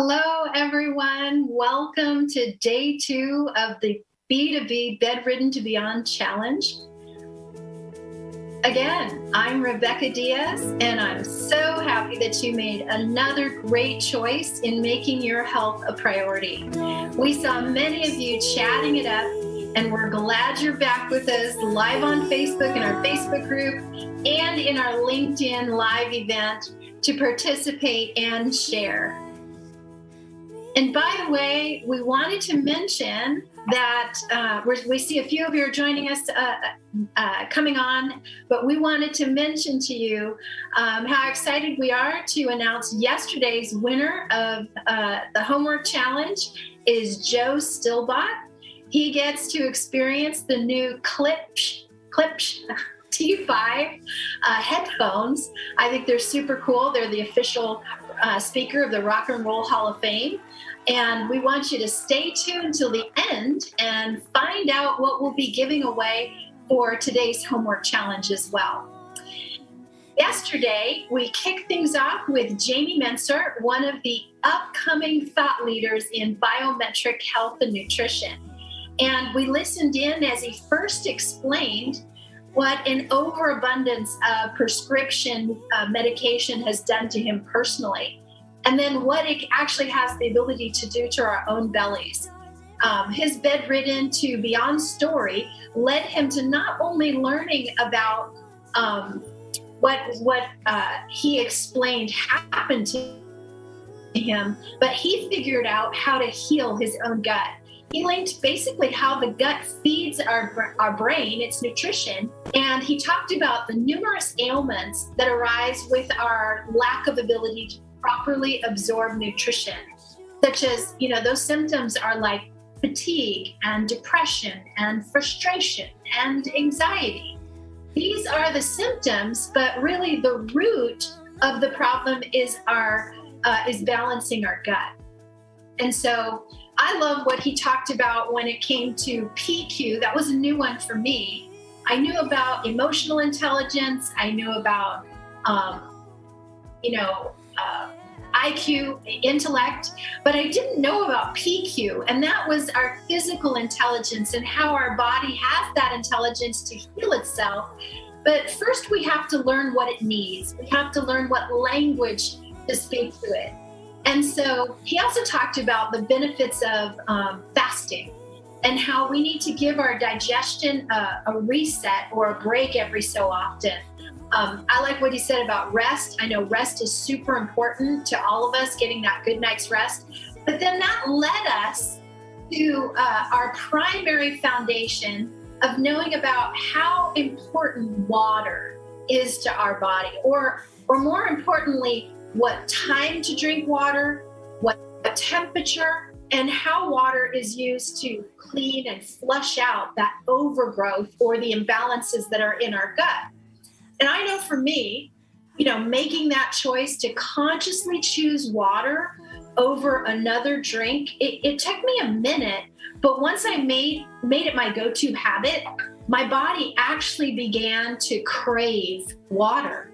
Hello, everyone. Welcome to day 2 of the B2B BedRidden to Beyond Challenge. Again, I'm Rebecca Diaz, and I'm so happy that you made another great choice in making your health a priority. We saw many of you chatting it up, and we're glad you're back with us live on Facebook in our Facebook group and in our LinkedIn live event to participate and share. And by the way, we wanted to mention that we see a few of you are joining us coming on, but we wanted to mention to you how excited we are to announce yesterday's winner of the homework challenge is Joe Stillbot. He gets to experience the new Klipsch T5 headphones. I think they're super cool. They're the official speaker of the Rock and Roll Hall of Fame. And we want you to stay tuned till the end and find out what we'll be giving away for today's homework challenge as well. Yesterday, we kicked things off with Jamie Mentzer, one of the upcoming thought leaders in biometric health and nutrition. And we listened in as he first explained what an overabundance of prescription medication has done to him personally, and then what it actually has the ability to do to our own bellies. His BedRidden to Beyond story led him to not only learning about what he explained happened to him, but he figured out how to heal his own gut. He linked basically how the gut feeds our brain, its nutrition, and he talked about the numerous ailments that arise with our lack of ability to properly absorb nutrition, such as, those symptoms are like fatigue and depression and frustration and anxiety. These are the symptoms, but really the root of the problem is balancing our gut. And so I love what he talked about when it came to PQ. That was a new one for me. I knew about emotional intelligence. I knew about, IQ, intellect, but I didn't know about PQ. And that was our physical intelligence and how our body has that intelligence to heal itself. But first we have to learn what it needs. We have to learn what language to speak to it. And so he also talked about the benefits of fasting and how we need to give our digestion a reset or a break every so often. I like what he said about rest. I know rest is super important to all of us, getting that good night's rest. But then that led us to our primary foundation of knowing about how important water is to our body, or more importantly, what time to drink water, what temperature, and how water is used to clean and flush out that overgrowth or the imbalances that are in our gut. And I know for me, making that choice to consciously choose water over another drink, it took me a minute, but once I made it my go-to habit, my body actually began to crave water.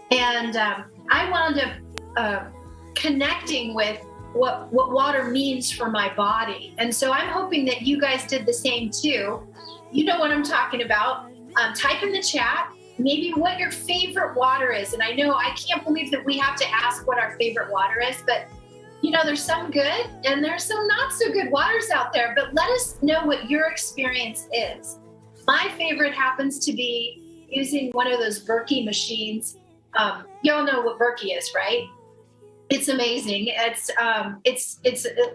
And I wound up connecting with what water means for my body. And so I'm hoping that you guys did the same too. You know what I'm talking about. Type in the chat maybe what your favorite water is. And I know I can't believe that we have to ask what our favorite water is, but there's some good and there's some not so good waters out there. But let us know what your experience is. My favorite happens to be using one of those Berkey machines. Y'all know what Berkey is, right? It's amazing. It's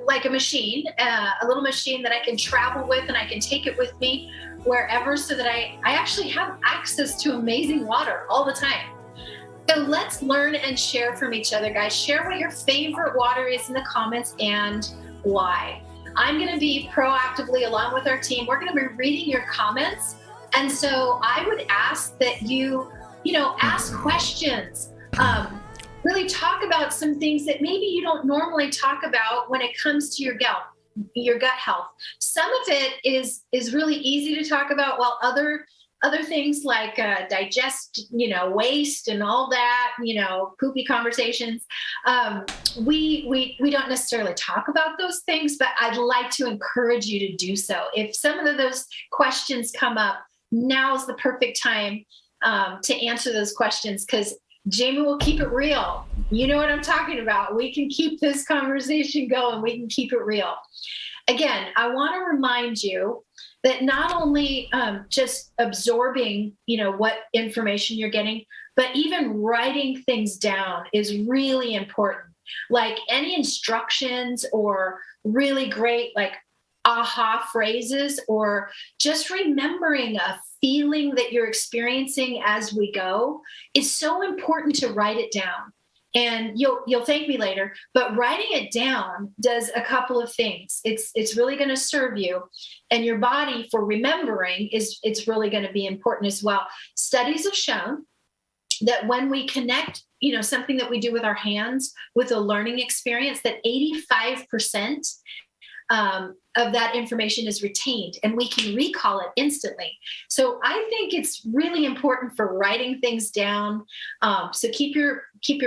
like a machine, a little machine that I can travel with, and I can take it with me wherever, so that I actually have access to amazing water all the time. So let's learn and share from each other, guys. Share what your favorite water is in the comments and why. I'm going to be proactively, along with our team, we're going to be reading your comments. And so I would ask that you ask questions. Really talk about some things that maybe you don't normally talk about when it comes to your gut health. Some of it is really easy to talk about, while other other things like digest, waste and all that, poopy conversations. We don't necessarily talk about those things, but I'd like to encourage you to do so. If some of those questions come up, now is the perfect time to answer those questions, because Jamie will keep it real. You know what I'm talking about. We can keep this conversation going. We can keep it real. Again, I want to remind you that not only just absorbing, what information you're getting, but even writing things down is really important. Like any instructions or really great, like aha phrases, or just remembering a feeling that you're experiencing as we go, is so important to write it down. And you'll thank me later, but writing it down does a couple of things. It's really going to serve you, and your body for remembering it's really going to be important as well. Studies have shown that when we connect, something that we do with our hands with a learning experience, that 85% of that information is retained, and we can recall it instantly. So I think it's really important for writing things down. So keep your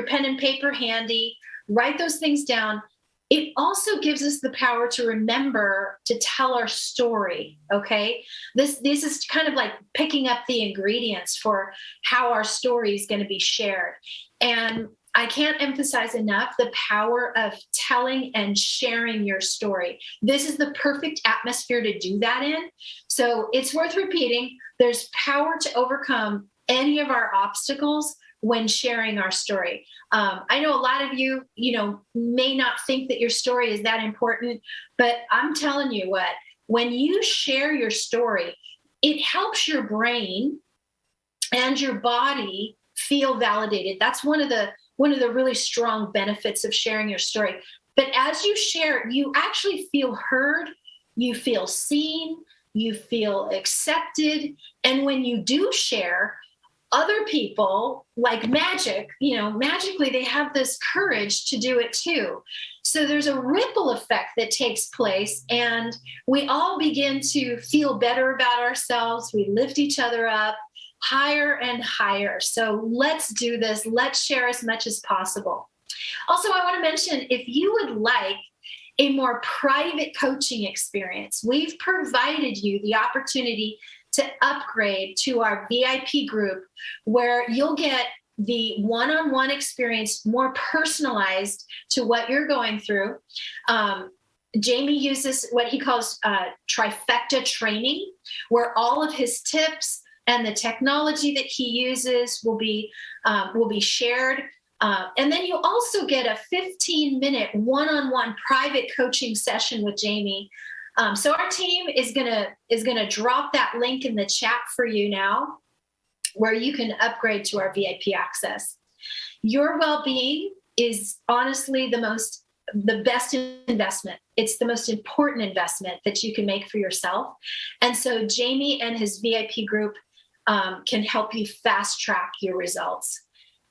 pen and paper handy, write those things down. It also gives us the power to remember to tell our story. Okay. This is kind of like picking up the ingredients for how our story is going to be shared. And I can't emphasize enough the power of telling and sharing your story. This is the perfect atmosphere to do that in. So it's worth repeating. There's power to overcome any of our obstacles when sharing our story. I know a lot of you, may not think that your story is that important, but I'm telling you what, when you share your story, it helps your brain and your body feel validated. That's one of the really strong benefits of sharing your story. But as you share, you actually feel heard, you feel seen, you feel accepted. And when you do share, other people, like magic, magically they have this courage to do it too. So there's a ripple effect that takes place, and we all begin to feel better about ourselves. We lift each other up higher and higher. So let's do this. Let's share as much as possible. Also, I want to mention, if you would like a more private coaching experience, we've provided you the opportunity to upgrade to our VIP group, where you'll get the one-on-one experience more personalized to what you're going through. Jamie uses what he calls Trifecta Training, where all of his tips and the technology that he uses will be shared. And then you also get a 15-minute one-on-one private coaching session with Jamie. So our team is gonna drop that link in the chat for you now, where you can upgrade to our VIP access. Your well-being is honestly the best investment. It's the most important investment that you can make for yourself. And so Jamie and his VIP group can help you fast track your results.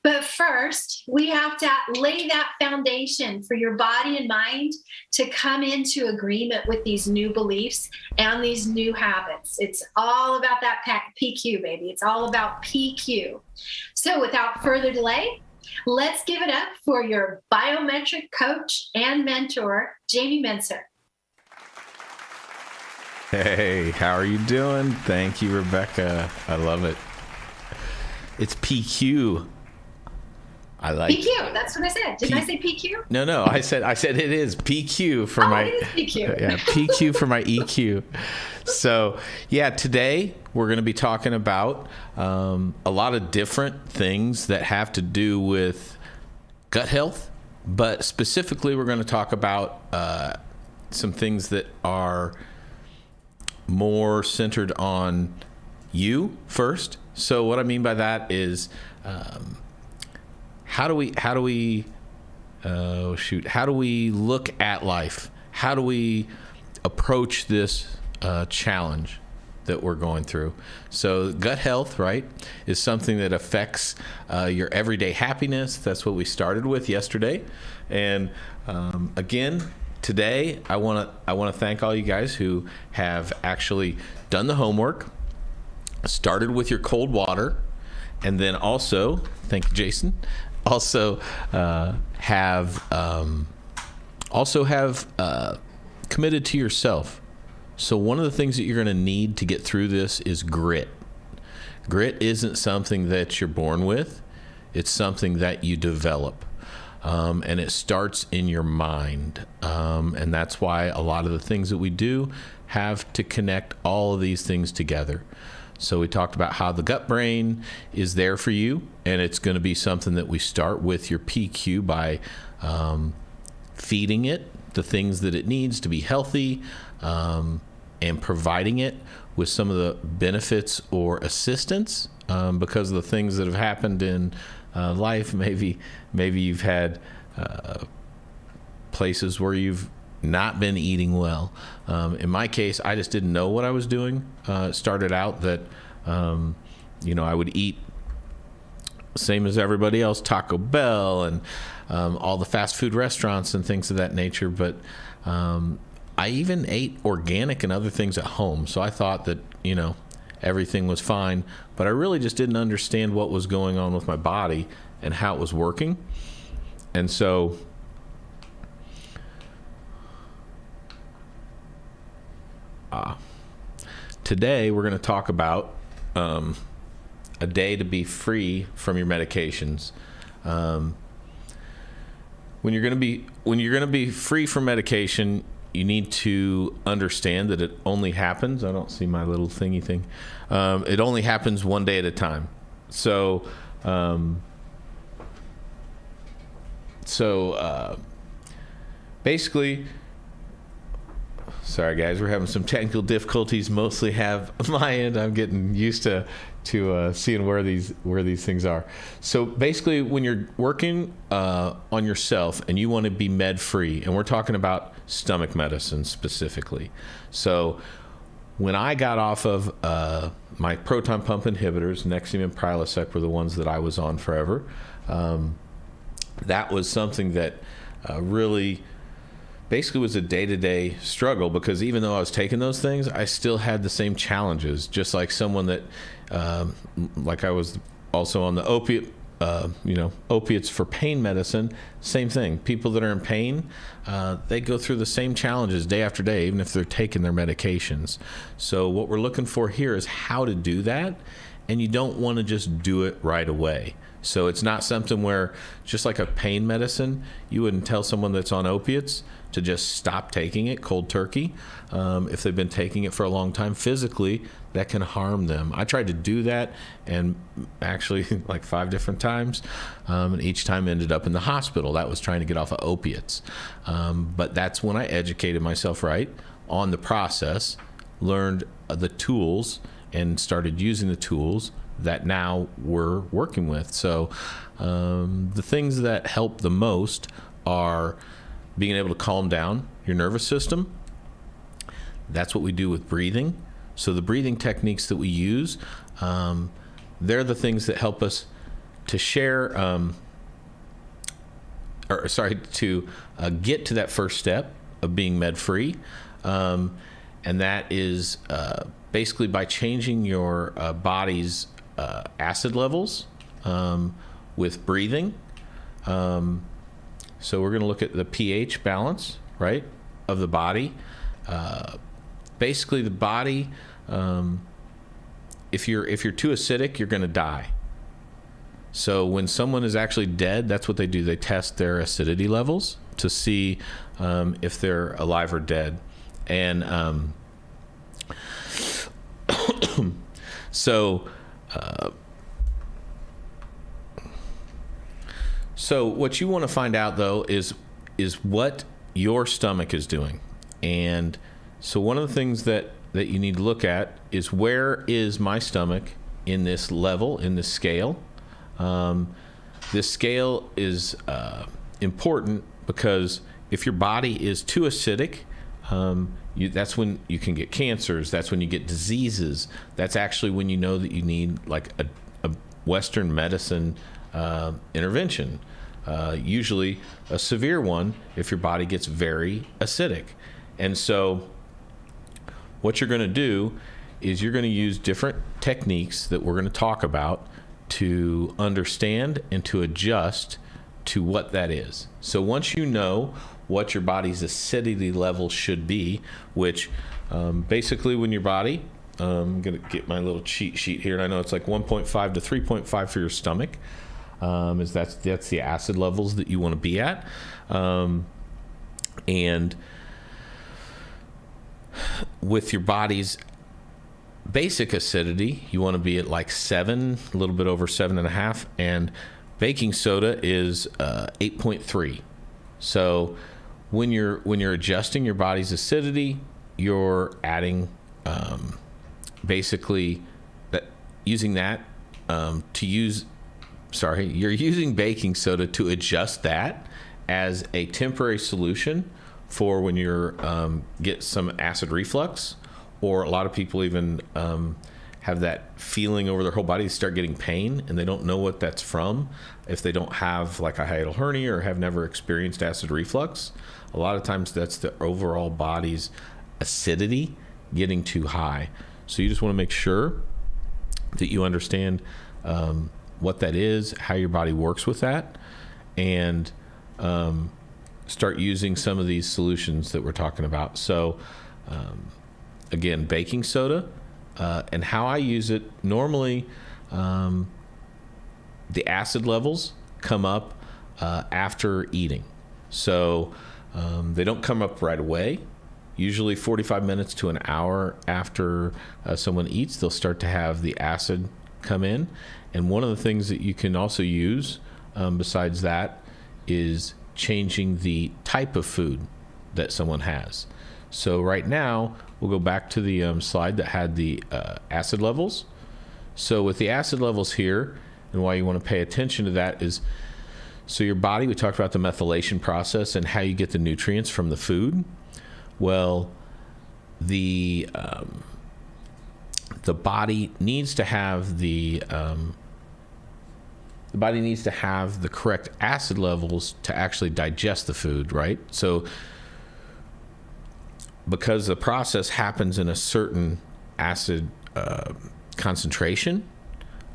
But first, we have to lay that foundation for your body and mind to come into agreement with these new beliefs and these new habits. It's all about that PQ, baby. It's all about PQ. So without further delay, let's give it up for your biometric coach and mentor, Jamie Mentzer. Hey, how are you doing? Thank you, Rebecca. I love it. It's PQ. I like PQ. That's what I said. Didn't I say PQ? No. I said it is PQ for my. It is PQ. Yeah, PQ for my EQ. So yeah, today we're going to be talking about a lot of different things that have to do with gut health, but specifically we're going to talk about some things that are more centered on you first. So what I mean by that is, how do we look at life? How do we approach this challenge that we're going through? So gut health, right, is something that affects your everyday happiness. That's what we started with yesterday. And again, today, I want to thank all you guys who have actually done the homework. started with your cold water, and then also, thank you, Jason, also have committed to yourself. So one of the things that you're going to need to get through this is grit. Grit isn't something that you're born with. It's something that you develop. And it starts in your mind. And that's why a lot of the things that we do have to connect all of these things together. So we talked about how the gut brain is there for you, and it's going to be something that we start with your PQ by feeding it the things that it needs to be healthy, and providing it with some of the benefits or assistance because of the things that have happened in life. Maybe you've had places where you've not been eating well. In my case, I just didn't know what I was doing. It started out that I would eat same as everybody else, Taco Bell and all the fast food restaurants and things of that nature. But I even ate organic and other things at home. So I thought that, everything was fine, but I really just didn't understand what was going on with my body and how it was working. And so today we're going to talk about a day to be free from your medications. When you're going to be free from medication, you need to understand that it only happens. I don't see my little thingy thing. It only happens one day at a time. So basically, sorry guys, we're having some technical difficulties. Mostly have my end. I'm getting used to seeing where these things are. So basically, when you're working on yourself and you want to be med free, and we're talking about stomach medicine specifically. So when I got off of my proton pump inhibitors, Nexium and Prilosec were the ones that I was on forever. That was something that really basically was a day-to-day struggle, because even though I was taking those things, I still had the same challenges, just like someone that like I was also on the opiates for pain medicine. Same thing. People that are in pain, they go through the same challenges day after day, even if they're taking their medications. So what we're looking for here is how to do that, and you don't want to just do it right away. So it's not something where, just like a pain medicine, you wouldn't tell someone that's on opiates to just stop taking it cold turkey. If they've been taking it for a long time, physically, that can harm them. I tried to do that, and actually like 5 different times, and each time ended up in the hospital. That was trying to get off of opiates. But that's when I educated myself right on the process, learned the tools, and started using the tools that now we're working with. So the things that help the most are being able to calm down your nervous system. That's what we do with breathing. So the breathing techniques that we use, they're the things that help us to share, to get to that first step of being med-free. And that is basically by changing your body's acid levels with breathing. So we're going to look at the pH balance, right, of the body. Basically, the body, if you're too acidic, you're going to die. So when someone is actually dead, that's what they do. They test their acidity levels to see if they're alive or dead. And So what you want to find out, though, is what your stomach is doing. And so one of the things that you need to look at is, where is my stomach in this level, in this scale? This scale is important because if your body is too acidic, that's when you can get cancers. That's when you get diseases. That's actually when you know that you need like a Western medicine intervention, usually a severe one if your body gets very acidic. And so what you're going to do is you're going to use different techniques that we're going to talk about to understand and to adjust to what that is. So once you know what your body's acidity level should be, which basically when your body, I'm going to get my little cheat sheet here, and I know it's like 1.5 to 3.5 for your stomach, that's the acid levels that you want to be at. And with your body's basic acidity, you want to be at like 7, a little bit over 7.5, and baking soda is 8.3. So when you're adjusting your body's acidity, you're adding basically using that you're using baking soda to adjust that as a temporary solution for when you're get some acid reflux, or a lot of people even have that feeling over their whole body. They start getting pain and they don't know what that's from. If they don't have like a hiatal hernia or have never experienced acid reflux, a lot of times that's the overall body's acidity getting too high. So you just want to make sure that you understand what that is, how your body works with that, and start using some of these solutions that we're talking about. So again, baking soda, and how I use it normally, the acid levels come up after eating. So they don't come up right away. Usually 45 minutes to an hour after someone eats, they'll start to have the acid come in. And one of the things that you can also use besides that is changing the type of food that someone has. So right now, we'll go back to the slide that had the acid levels. So with the acid levels here, and why you want to pay attention to that is, so your body, we talked about the methylation process and how you get the nutrients from the food. Well, the body needs to have the correct acid levels to actually digest the food, right? So because the process happens in a certain acid concentration,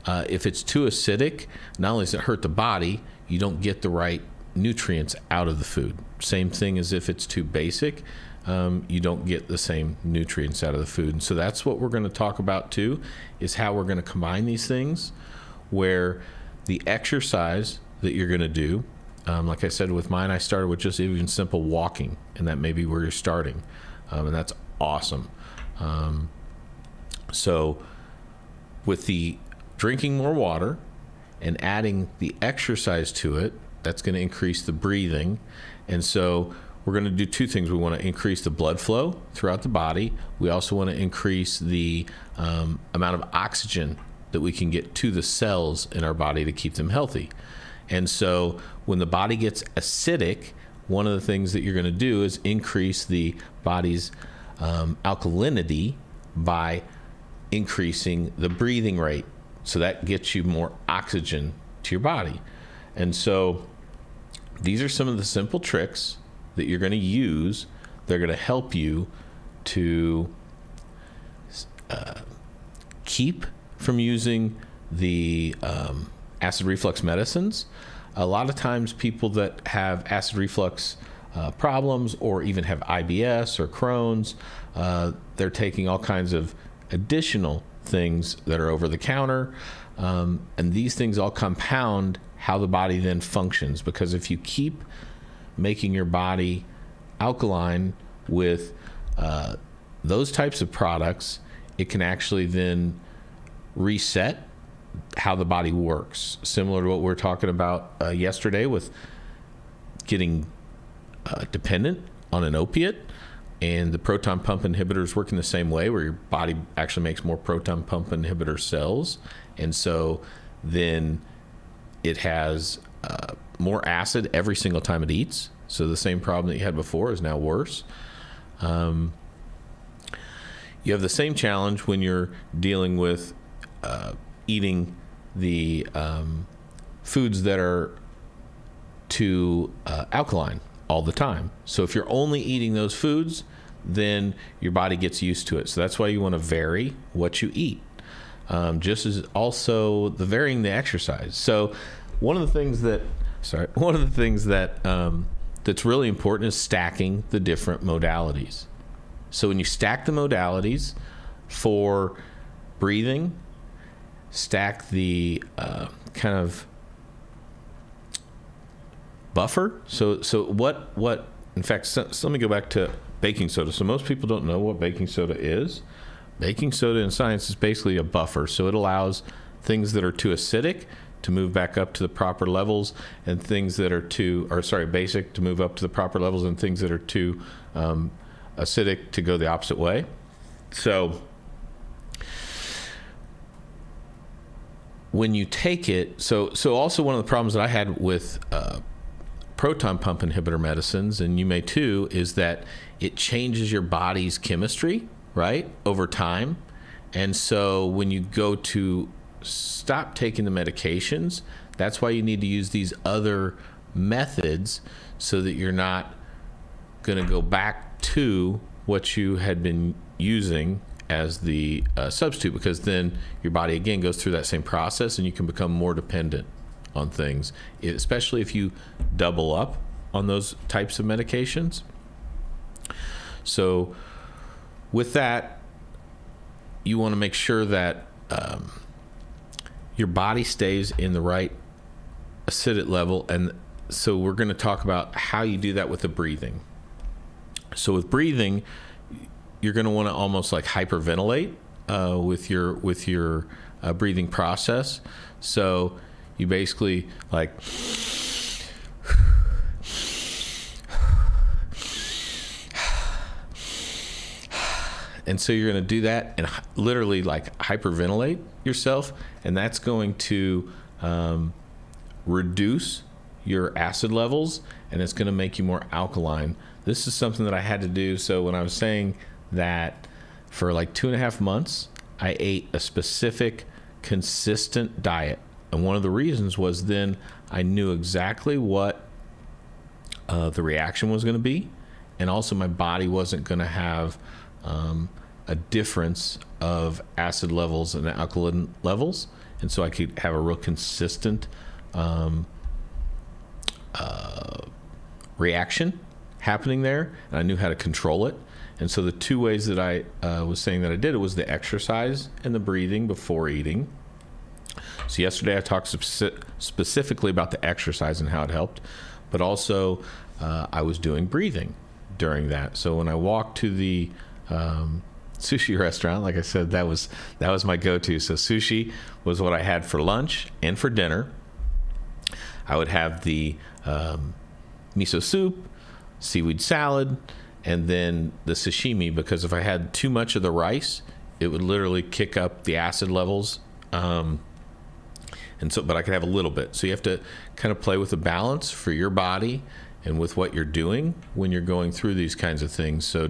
if it's too acidic, not only does it hurt the body, you don't get the right nutrients out of the food. Same thing as if it's too basic, you don't get the same nutrients out of the food. And so that's what we're going to talk about too, is how we're going to combine these things, where the exercise that you're going to do, like I said with mine, I started with just even simple walking, and that may be where you're starting. And that's awesome. So with the drinking more water and adding the exercise to it, that's going to increase the breathing. And so we're going to do two things. We want to increase the blood flow throughout the body. We also want to increase the amount of oxygen that we can get to the cells in our body to keep them healthy. And so when the body gets acidic, one of the things that you're going to do is increase the body's alkalinity by increasing the breathing rate. So that gets you more oxygen to your body. And so these are some of the simple tricks that you're going to use. They're going to help you to keep from using the acid reflux medicines. A lot of times people that have acid reflux problems, or even have IBS or Crohn's, they're taking all kinds of additional things that are over the counter. And these things all compound how the body then functions, because if you keep making your body alkaline with those types of products, it can actually then reset how the body works, similar to what we were talking about yesterday with getting dependent on an opiate. And the proton pump inhibitors work in the same way, where your body actually makes more proton pump inhibitor cells, and so then it has more acid every single time it eats. So the same problem that you had before is now worse. You have the same challenge when you're dealing with eating the foods that are too alkaline all the time. So if you're only eating those foods, then your body gets used to it. So that's why you want to vary what you eat. Just as also the varying the exercise. So one of the things that that's really important is stacking the different modalities. So when you stack the modalities for breathing, stack the kind of buffer. So what in fact, so let me go back to baking soda. So most people don't know what baking soda is. Baking soda in science is basically a buffer. So it allows things that are too acidic to move back up to the proper levels, and things that are basic to move up to the proper levels, and things that are too acidic to go the opposite way. So when you take it, so also one of the problems that I had with proton pump inhibitor medicines, and you may too, is that it changes your body's chemistry, right, over time. And so when you go to stop taking the medications, that's why you need to use these other methods, so that you're not going to go back to what you had been using as the substitute, because then your body again goes through that same process, and you can become more dependent on things, especially if you double up on those types of medications. So with that, you want to make sure that your body stays in the right acidic level. And so we're going to talk about how you do that with the breathing. So with breathing, you're going to want to almost like hyperventilate with your breathing process. So you basically like and so you're going to do that and literally like hyperventilate yourself, and that's going to reduce your acid levels, and it's going to make you more alkaline. This is something that I had to do. So when I was saying that for like 2.5 months, I ate a specific consistent diet. And one of the reasons was then I knew exactly what the reaction was going to be. And also my body wasn't going to have a difference of acid levels and alkaline levels. And so I could have a real consistent reaction happening there. And I knew how to control it. And so the two ways that I was saying that I did it was the exercise and the breathing before eating. So yesterday I talked specifically about the exercise and how it helped, but also I was doing breathing during that. So when I walked to the sushi restaurant, like I said, that was my go-to. So sushi was what I had for lunch and for dinner. I would have the miso soup, seaweed salad, and then the sashimi, because if I had too much of the rice, it would literally kick up the acid levels. And so, but I could have a little bit. So you have to kind of play with the balance for your body and with what you're doing when you're going through these kinds of things. So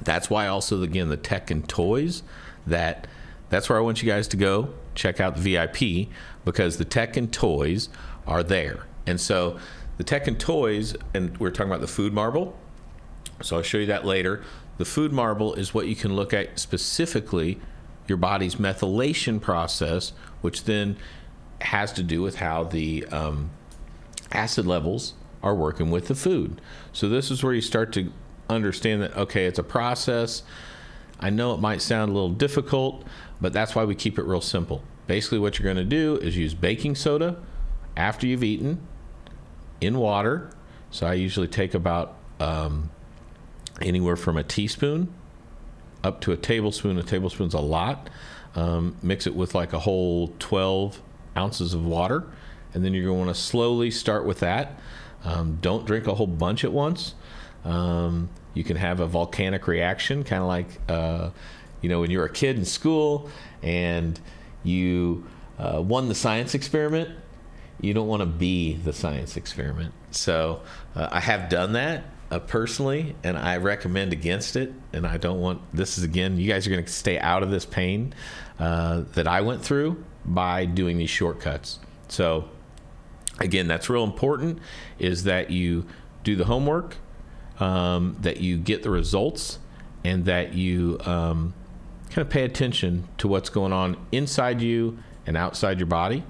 that's why also, again, the tech and toys, that's where I want you guys to go check out the VIP, because the tech and toys are there. And so the tech and toys, and we're talking about the food marble. So I'll show you that later. The food marble is what you can look at specifically your body's methylation process, which then has to do with how the acid levels are working with the food. So this is where you start to understand that, okay, it's a process. I know it might sound a little difficult, but that's why we keep it real simple. Basically what you're going to do is use baking soda after you've eaten in water. So I usually take about anywhere from a teaspoon up to a tablespoon. A tablespoon's a lot. Mix it with like a whole 12 ounces of water, and then you're going to want to slowly start with that. Don't drink a whole bunch at once. You can have a volcanic reaction, kind of like when you're a kid in school and you won the science experiment. You don't want to be the science experiment. So I have done that personally, and I recommend against it. And I don't want, this is, again, you guys are going to stay out of this pain that I went through by doing these shortcuts. So again, that's real important, is that you do the homework that you get the results, and that you kind of pay attention to what's going on inside you and outside your body.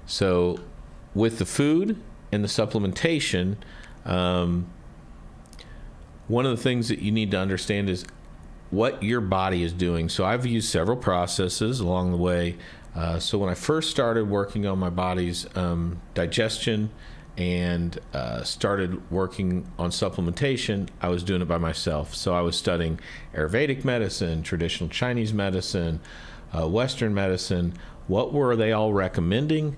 So with the food and the supplementation, one of the things that you need to understand is what your body is doing. So I've used several processes along the way. So when I first started working on my body's digestion and started working on supplementation, I was doing it by myself. So I was studying Ayurvedic medicine, traditional Chinese medicine, Western medicine. What were they all recommending?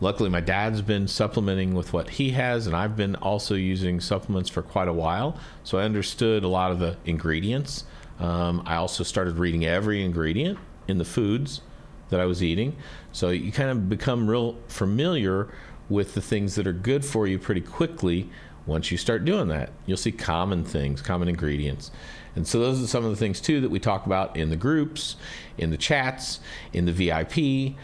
Luckily, my dad's been supplementing with what he has, and I've been also using supplements for quite a while. So I understood a lot of the ingredients. I also started reading every ingredient in the foods that I was eating. So you kind of become real familiar with the things that are good for you pretty quickly. Once you start doing that, you'll see common things, common ingredients. And so those are some of the things too that we talk about in the groups, in the chats, in the VIP,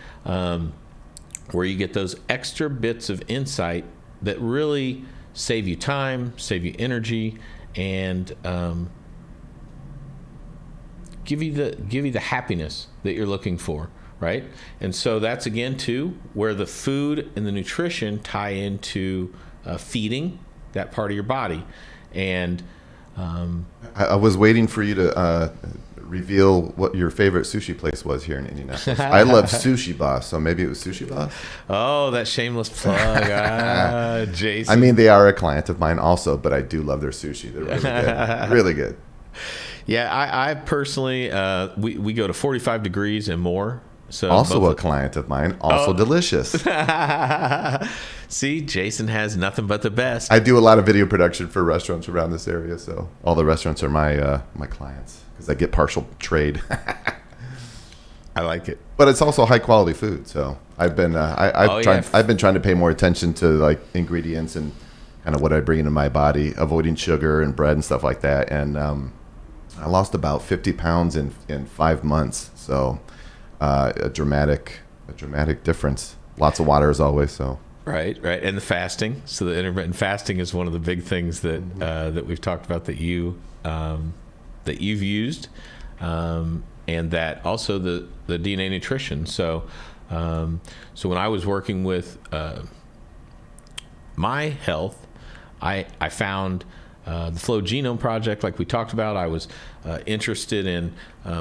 where you get those extra bits of insight that really save you time, save you energy, and give you the happiness that you're looking for, right? And so that's again too where the food and the nutrition tie into feeding that part of your body. And I was waiting for you to reveal what your favorite sushi place was here in Indianapolis. I love Sushi Boss, so maybe it was Sushi Boss. Oh, that shameless plug. Jason. I mean, they are a client of mine also, but I do love their sushi. They're really good. Really good. Yeah, I personally, we go to 45 degrees and more. So also a client of mine, also delicious. See, Jason has nothing but the best. I do a lot of video production for restaurants around this area, so all the restaurants are my clients because I get partial trade. I like it, but it's also high quality food. So I've been I've been trying to pay more attention to like ingredients and kind of what I bring into my body, avoiding sugar and bread and stuff like that. And I lost about 50 pounds in 5 months. So a dramatic difference. Lots of water as always. So. Right, and the fasting. So the intermittent fasting is one of the big things that that we've talked about that you've used, and that also the DNA nutrition. So so when I was working with my health, I found the Flow Genome Project, like we talked about. I was interested in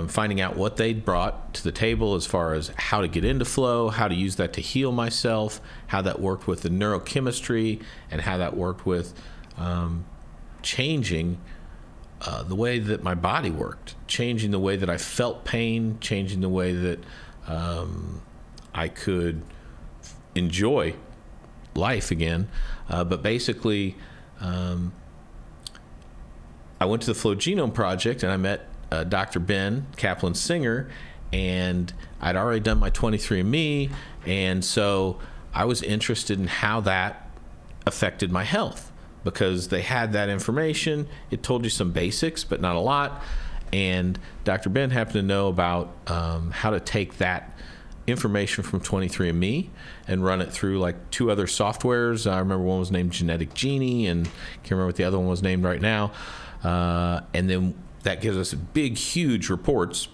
finding out what they'd brought to the table as far as how to get into flow, how to use that to heal myself, how that worked with the neurochemistry, and how that worked with changing the way that my body worked, changing the way that I felt pain, changing the way that I could enjoy life again. But basically, I went to the Flow Genome Project and I met Dr. Ben Kaplan-Singer, and I'd already done my 23andMe, and so I was interested in how that affected my health because they had that information. It told you some basics, but not a lot. And Dr. Ben happened to know about how to take that information from 23andMe and run it through like 2 other softwares. I remember one was named Genetic Genie, and can't remember what the other one was named right now. And then that gives us big, huge reports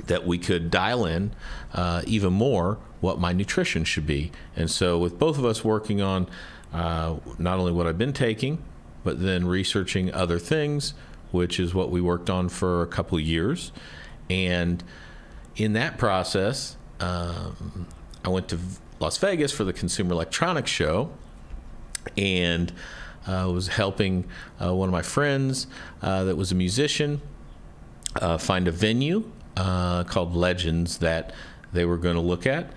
that we could dial in even more what my nutrition should be. And so with both of us working on not only what I've been taking, but then researching other things, which is what we worked on for a couple of years. And in that process, I went to Las Vegas for the Consumer Electronics Show, and was helping one of my friends that was a musician find a venue called Legends that they were going to look at.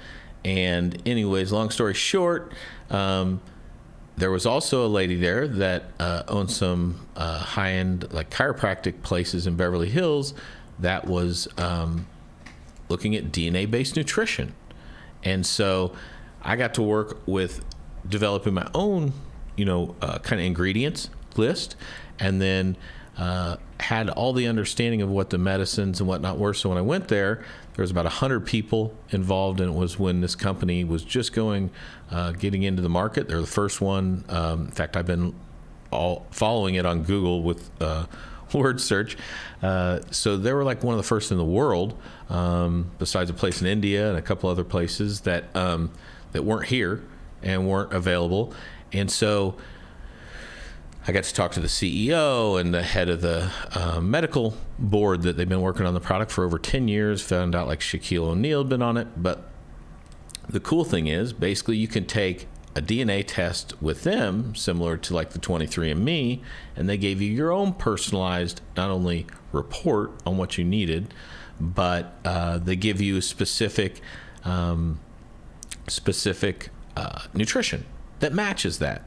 And anyways, long story short, there was also a lady there that owned some high-end like chiropractic places in Beverly Hills that was looking at DNA-based nutrition. And so I got to work with developing my own kind of ingredients list, and then had all the understanding of what the medicines and whatnot were. So when I went there was about 100 people involved, and it was when this company was just getting into the market. They're the first one. In fact, I've been following it on Google with word search. So they were like one of the first in the world, besides a place in India and a couple other places that weren't here and weren't available. And so I got to talk to the CEO and the head of the medical board that they've been working on the product for over 10 years, found out like Shaquille O'Neal had been on it. But the cool thing is, basically you can take a DNA test with them, similar to like the 23andMe, and they gave you your own personalized, not only report on what you needed, but they give you specific nutrition that matches that.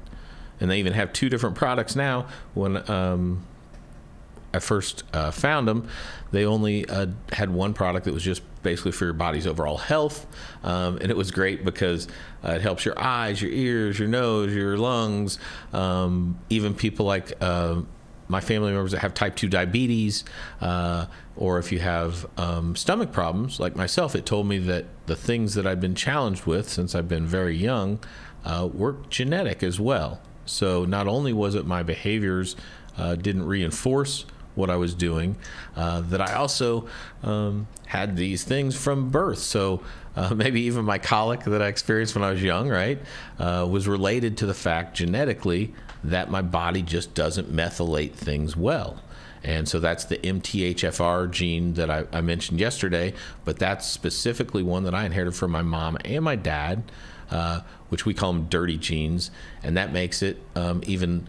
And they even have 2 different products now. When I first found them, they only had one product that was just basically for your body's overall health. And it was great because it helps your eyes, your ears, your nose, your lungs. Even people like my family members that have type 2 diabetes, or if you have stomach problems like myself, it told me that the things that I've been challenged with since I've been very young were genetic as well. So not only was it my behaviors didn't reinforce what I was doing, that I also had these things from birth. So maybe even my colic that I experienced when I was young, right, was related to the fact genetically that my body just doesn't methylate things well. And so that's the MTHFR gene that I mentioned yesterday, but that's specifically one that I inherited from my mom and my dad, which we call them dirty genes, and that makes it even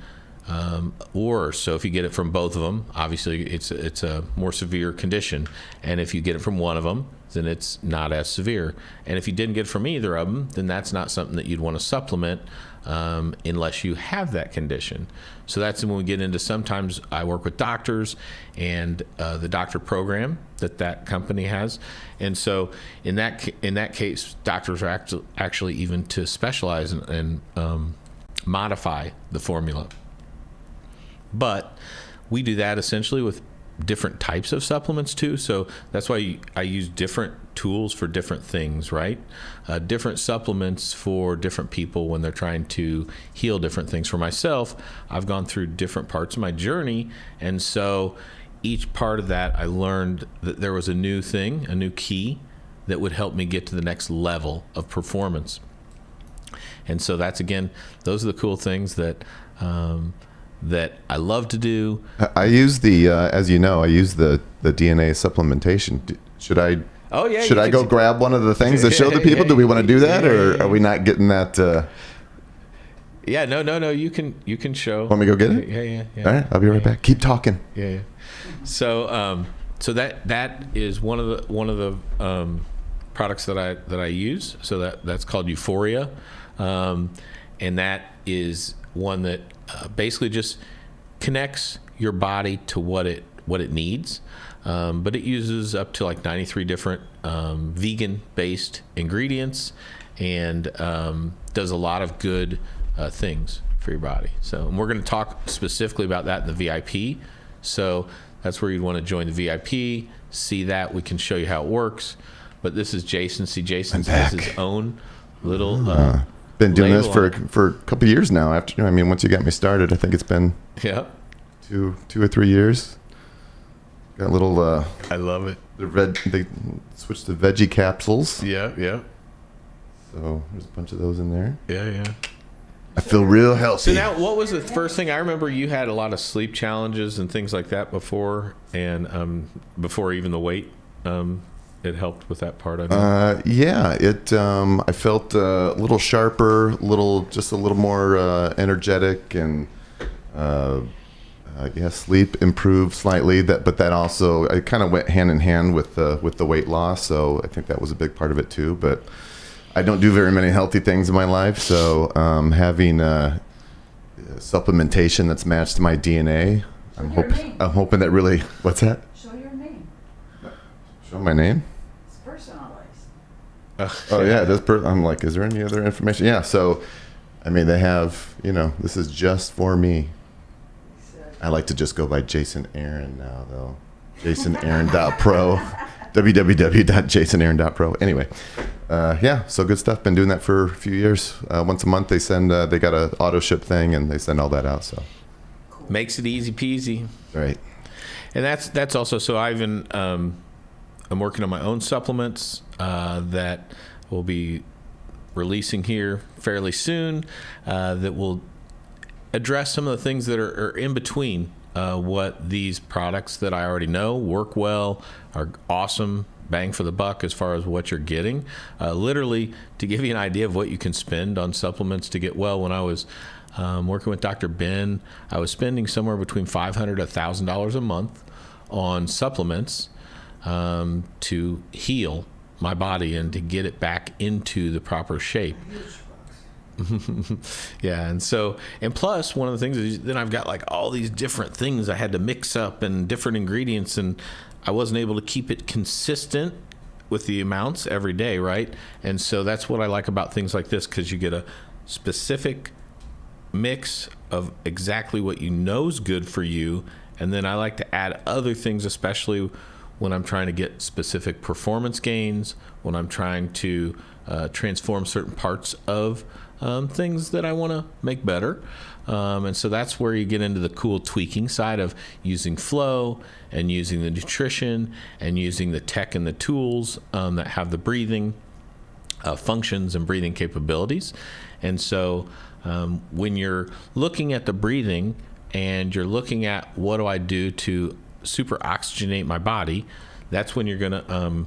worse. So if you get it from both of them, obviously it's a more severe condition, and if you get it from one of them, then it's not as severe. And if you didn't get it from either of them, then that's not something that you'd want to supplement unless you have that condition. So that's when we get into, sometimes I work with doctors and the doctor program that company has. And so in that case, doctors are actually even to specialize and modify the formula. But we do that essentially with different types of supplements too. So that's why I use different tools for different things, right? Different supplements for different people when they're trying to heal different things. For myself, I've gone through different parts of my journey. And so each part of that, I learned that there was a new thing, a new key that would help me get to the next level of performance. And so that's, again, those are the cool things that I love to do. I use as you know, I use the DNA supplementation. Should I? Oh yeah. Should I go grab one of the things to show the people? Do we want to do that, or are we not getting that? Yeah. No. You can show. Want me to go get it? Yeah. All right. I'll be right back. Keep talking. Yeah. So that is one of the products that I use. So that's called Euphoria, and that is one that basically just connects your body to what it needs, but it uses up to like 93 different vegan-based ingredients, and does a lot of good things for your body. So, and we're going to talk specifically about that in the VIP. So that's where you'd want to join the VIP, see that. We can show you how it works. But this is Jason. See, Jason has his own little been doing this for a couple of years now. Once you got me started, I think it's been 2 or 3 years. Got a little. I love it. They switched to veggie capsules. Yeah. So there's a bunch of those in there. Yeah. I feel real healthy. So now, what was the first thing? I remember you had a lot of sleep challenges and things like that before, and before even the weight. It helped with that part of it. Yeah, I felt a little sharper, just a little more energetic, and sleep improved slightly. But that also, it kind of went hand in hand with the weight loss. So I think that was a big part of it too. But I don't do very many healthy things in my life, so having supplementation that's matched to my DNA, I'm hoping that really. What's that? Show my name? It's personalized. Oh yeah, I'm like, is there any other information? Yeah, so, they have, this is just for me. He said, I like to just go by Jason Aaron now, though. JasonAaron.pro. www.jasonaaron.pro. Anyway, so good stuff. Been doing that for a few years. Once a month they send, they got a auto ship thing and they send all that out. So makes it easy peasy. Right. And that's also, so I'm working on my own supplements that will be releasing here fairly soon that will address some of the things that are in between what these products that I already know work well, are awesome, bang for the buck as far as what you're getting. Literally, to give you an idea of what you can spend on supplements to get well, when I was working with Dr. Ben, I was spending somewhere between $500 to $1,000 a month on supplements to heal my body and to get it back into the proper shape. Yeah, and plus one of the things is then I've got like all these different things I had to mix up and different ingredients, and I wasn't able to keep it consistent with the amounts every day, right? And so that's what I like about things like this, because you get a specific mix of exactly what you know is good for you, and then I like to add other things, especially when I'm trying to get specific performance gains, when I'm trying to transform certain parts of things that I want to make better. And so that's where you get into the cool tweaking side of using flow and using the nutrition and using the tech and the tools that have the breathing functions and breathing capabilities. And so when you're looking at the breathing and you're looking at what do I do to super oxygenate my body, that's when you're going to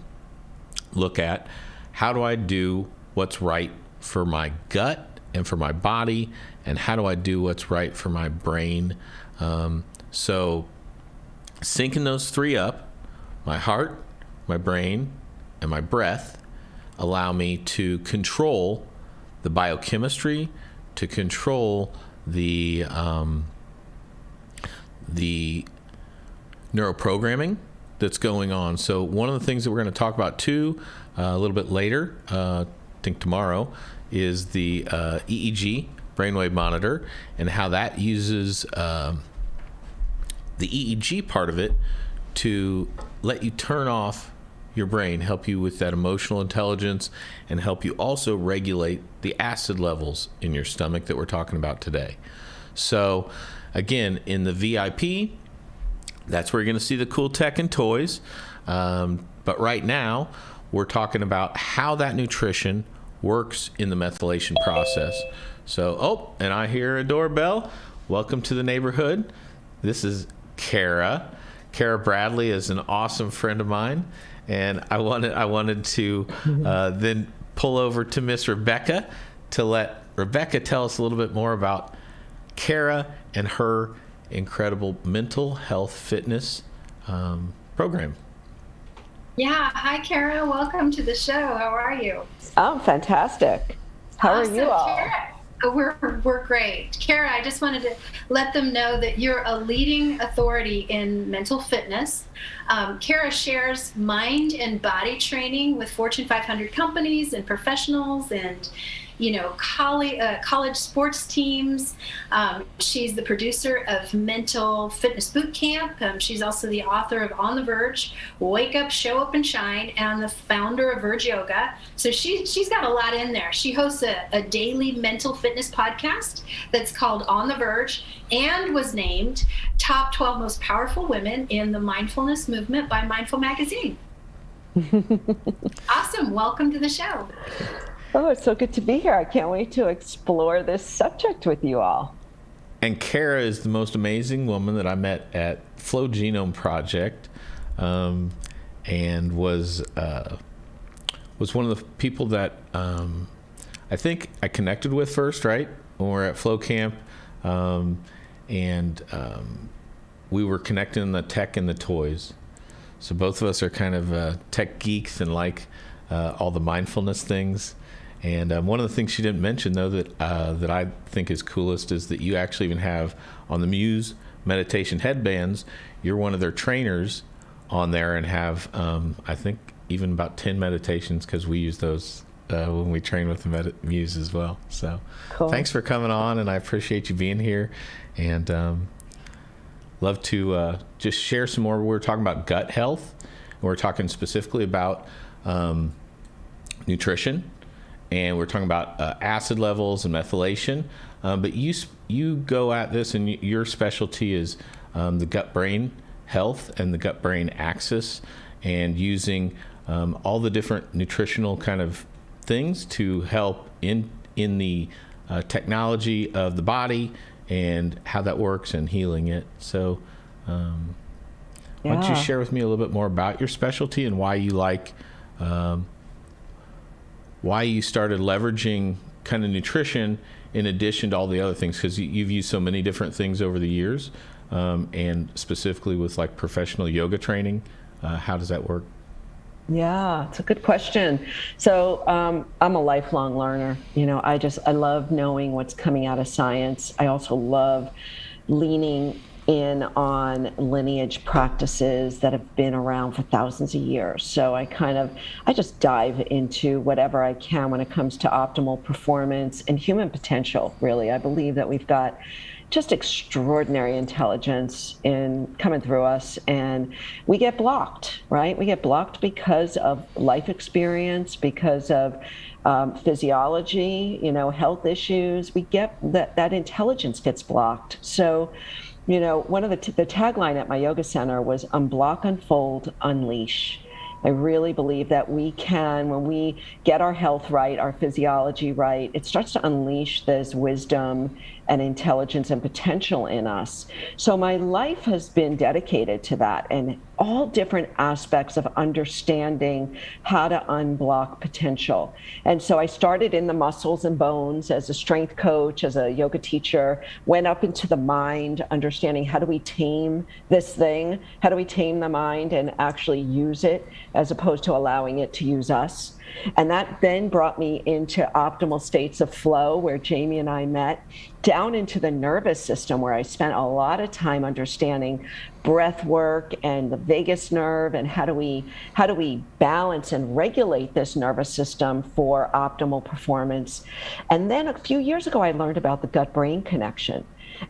look at how do I do what's right for my gut and for my body, and how do I do what's right for my brain. So syncing those three up, my heart, my brain, and my breath, allow me to control the biochemistry, to control the neuroprogramming that's going on. So one of the things that we're going to talk about too a little bit later, I think tomorrow, is the EEG brainwave monitor, and how that uses the EEG part of it to let you turn off your brain, help you with that emotional intelligence, and help you also regulate the acid levels in your stomach that we're talking about today. So again, in the VIP, that's where you're going to see the cool tech and toys. But right now, we're talking about how that nutrition works in the methylation process. So, and I hear a doorbell. Welcome to the neighborhood. This is Kara. Kara Bradley is an awesome friend of mine. And I wanted to then pull over to Miss Rebecca to let Rebecca tell us a little bit more about Kara and her incredible mental health fitness program. Yeah. Hi, Kara. Welcome to the show. How are you? I'm fantastic. How are you all? Kara, we're great. Kara, I just wanted to let them know that you're a leading authority in mental fitness. Kara shares mind and body training with Fortune 500 companies and professionals and college sports teams. She's the producer of Mental Fitness Boot Camp. She's also the author of On the Verge, Wake Up, Show Up and Shine, and the founder of Verge Yoga. So she's got a lot in there. She hosts a daily mental fitness podcast that's called On the Verge, and was named Top 12 Most Powerful Women in the Mindfulness Movement by Mindful Magazine. Awesome. Welcome to the show. Oh, it's so good to be here. I can't wait to explore this subject with you all. And Kara is the most amazing woman that I met at Flow Genome Project, and was one of the people that I think I connected with first, right? When we were at Flow Camp, and we were connecting the tech and the toys. So both of us are kind of tech geeks and like all the mindfulness things. And one of the things she didn't mention, though, that I think is coolest is that you actually even have on the Muse meditation headbands, you're one of their trainers on there, and have, I think, even about 10 meditations, because we use those when we train with the Muse as well. So cool. Thanks for coming on, and I appreciate you being here. And love to just share some more. We're talking about gut health. We're talking specifically about nutrition, and we're talking about acid levels and methylation. But you go at this, and your specialty is the gut-brain health and the gut-brain axis, and using all the different nutritional kind of things to help in the technology of the body and how that works and healing it. So why don't you share with me a little bit more about your specialty and why you why you started leveraging kind of nutrition in addition to all the other things, because you've used so many different things over the years, and specifically with like professional yoga training. How does that work? Yeah, it's a good question. So I'm a lifelong learner. I love knowing what's coming out of science. I also love leaning in on lineage practices that have been around for thousands of years. So I just dive into whatever I can when it comes to optimal performance and human potential, really. I believe that we've got just extraordinary intelligence in coming through us, and we get blocked, right? We get blocked because of life experience, because of physiology, health issues. We get that intelligence gets blocked. So, one of the tagline at my yoga center was unblock, unfold, unleash. I really believe that we can, when we get our health right, our physiology right, it starts to unleash this wisdom and intelligence and potential in us. So my life has been dedicated to that, and all different aspects of understanding how to unblock potential. And so I started in the muscles and bones as a strength coach, as a yoga teacher, went up into the mind, understanding how do we tame this thing? How do we tame the mind and actually use it as opposed to allowing it to use us? And that then brought me into optimal states of flow, where Jamie and I met, down into the nervous system, where I spent a lot of time understanding breath work and the vagus nerve, and how do we balance and regulate this nervous system for optimal performance. And then a few years ago, I learned about the gut-brain connection.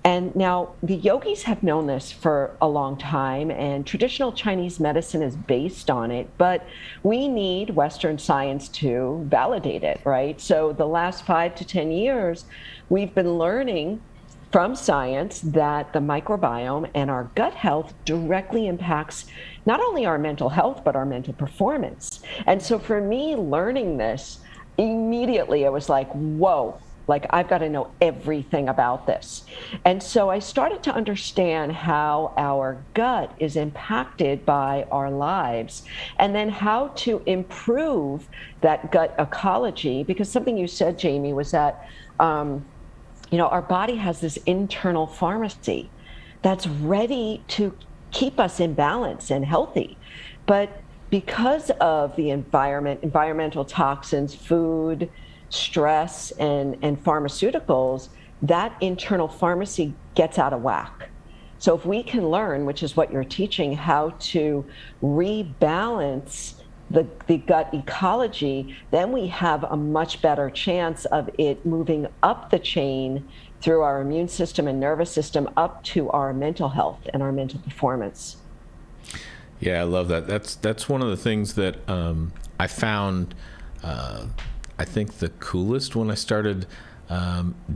And now the yogis have known this for a long time, and traditional Chinese medicine is based on it, but we need Western science to validate it, right? So the last 5 to 10 years, we've been learning from science that the microbiome and our gut health directly impacts not only our mental health, but our mental performance. And so for me, learning this, immediately I was like, whoa. Like, I've got to know everything about this. And so I started to understand how our gut is impacted by our lives, and then how to improve that gut ecology. Because something you said, Jamie, was that, our body has this internal pharmacy that's ready to keep us in balance and healthy. But because of the environmental toxins, food, stress, and pharmaceuticals, that internal pharmacy gets out of whack. So if we can learn, which is what you're teaching, how to rebalance the gut ecology, then we have a much better chance of it moving up the chain through our immune system and nervous system up to our mental health and our mental performance. Yeah, I love that. That's one of the things that I found I think the coolest when I started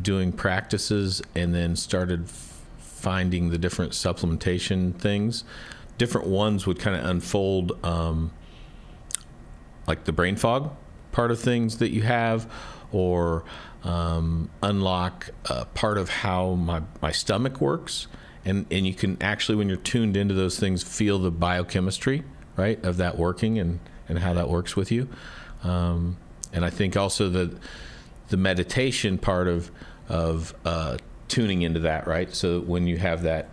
doing practices, and then started finding the different supplementation things. Different ones would kind of unfold, like the brain fog part of things that you have, or unlock part of how my stomach works. And you can actually, when you're tuned into those things, feel the biochemistry, right, of that working and how that works with you. And I think also the meditation part of tuning into that, right? So when you have that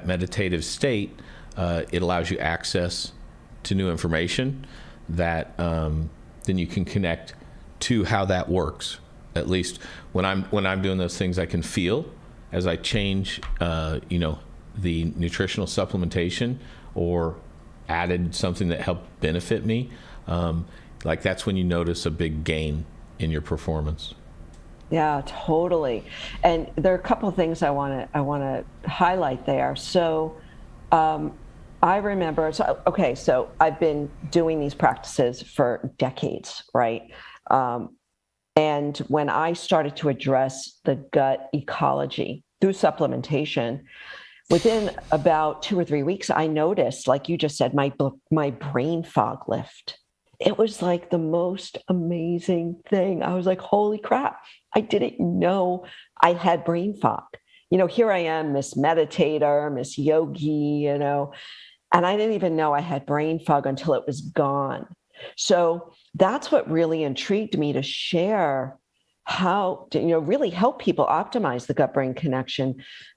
meditative state, it allows you access to new information that then you can connect to how that works. At least when I'm doing those things, I can feel as I change, the nutritional supplementation or added something that helped benefit me. Like, that's when you notice a big gain in your performance. Yeah, totally. And there are a couple of things I want to highlight there. So I remember, so I've been doing these practices for decades, right? And when I started to address the gut ecology through supplementation, within about 2 or 3 weeks, I noticed, like you just said, my brain fog lift. It was like the most amazing thing. I was like, holy crap, I didn't know I had brain fog. Here I am, Miss Meditator, Miss Yogi, and I didn't even know I had brain fog until it was gone. So that's what really intrigued me to share how to, really help people optimize the gut-brain connection,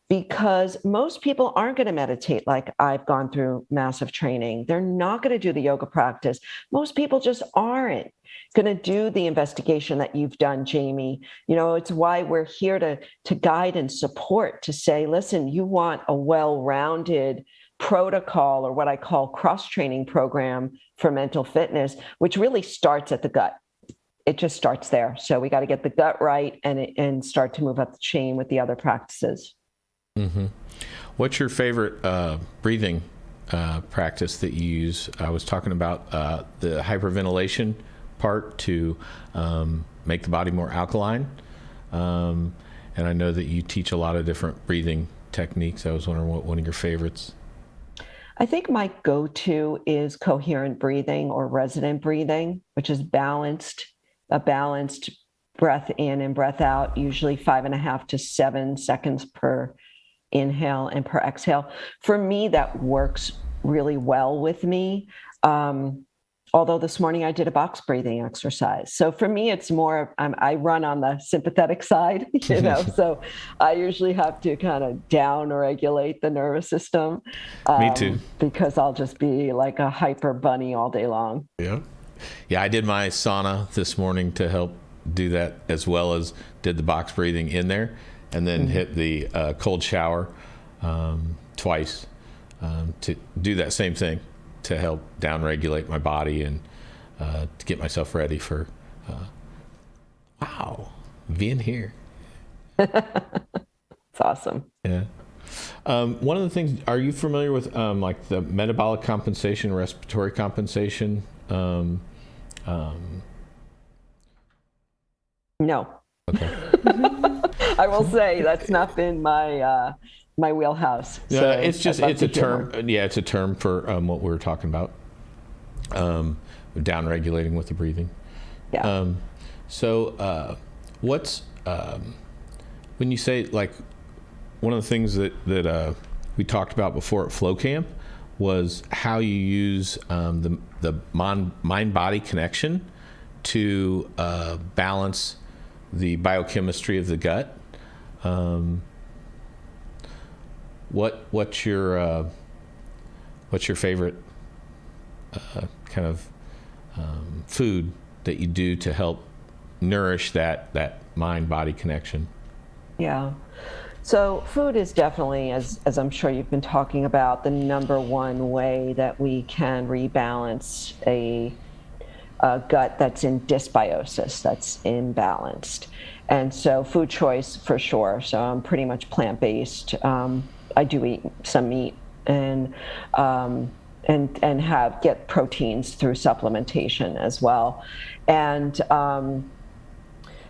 because most people aren't going to meditate like I've gone through massive training. They're not going to do the yoga practice. Most people just aren't going to do the investigation that you've done, Jamie. It's why we're here to guide and support, to say, listen, you want a well-rounded protocol, or what I call cross-training program for mental fitness, which really starts at the gut. It just starts there. So we got to get the gut right and start to move up the chain with the other practices. Mm-hmm. What's your favorite breathing practice that you use? I was talking about the hyperventilation part to make the body more alkaline. And I know that you teach a lot of different breathing techniques. I was wondering what one of your favorites. I think my go-to is coherent breathing, or resonant breathing, which is a balanced breath in and breath out, usually 5.5 to 7 seconds per inhale and per exhale. For me, that works really well with me. Although this morning I did a box breathing exercise. So for me, it's more, I run on the sympathetic side, so I usually have to kind of down regulate the nervous system. Me too. Because I'll just be like a hyper bunny all day long. Yeah. Yeah, I did my sauna this morning to help do that, as well as did the box breathing in there, and then hit the cold shower twice to do that same thing, to help down-regulate my body and to get myself ready for, being here. It's awesome. Yeah. One of the things, are you familiar with like the metabolic compensation, respiratory compensation? No. Okay. I will say that's not been my wheelhouse. Yeah, so it's a term. Yeah, it's a term for what we were talking about. Down regulating with the breathing. Yeah. What's when you say, like, one of the things that we talked about before at Flow Camp was how you use the mind-body connection to balance the biochemistry of the gut. What's your favorite kind of food that you do to help nourish that mind-body connection? Yeah. So food is definitely, as I'm sure you've been talking about, the number one way that we can rebalance a gut that's in dysbiosis, that's imbalanced. And so food choice for sure. So I'm pretty much plant-based. I do eat some meat and get proteins through supplementation as well. And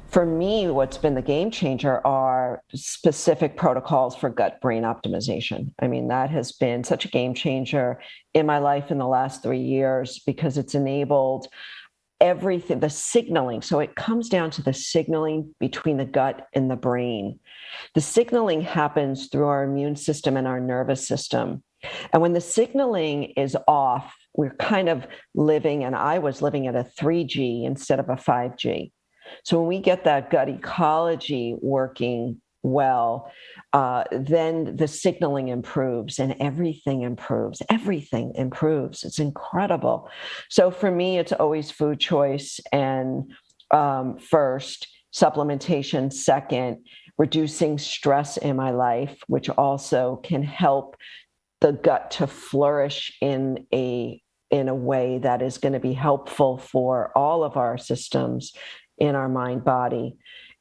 for me, what's been the game changer are specific protocols for gut-brain optimization. I mean, that has been such a game changer in my life in the last 3 years, because it's enabled everything, the signaling. So it comes down to the signaling between the gut and the brain. The signaling happens through our immune system and our nervous system. And when the signaling is off, we're kind of living, and I was living at a 3G instead of a 5G. So when we get that gut ecology working well, then the signaling improves and everything improves. Everything improves. It's incredible. So for me, it's always food choice and first, supplementation second, reducing stress in my life, which also can help the gut to flourish in a way that is going to be helpful for all of our systems in our mind body.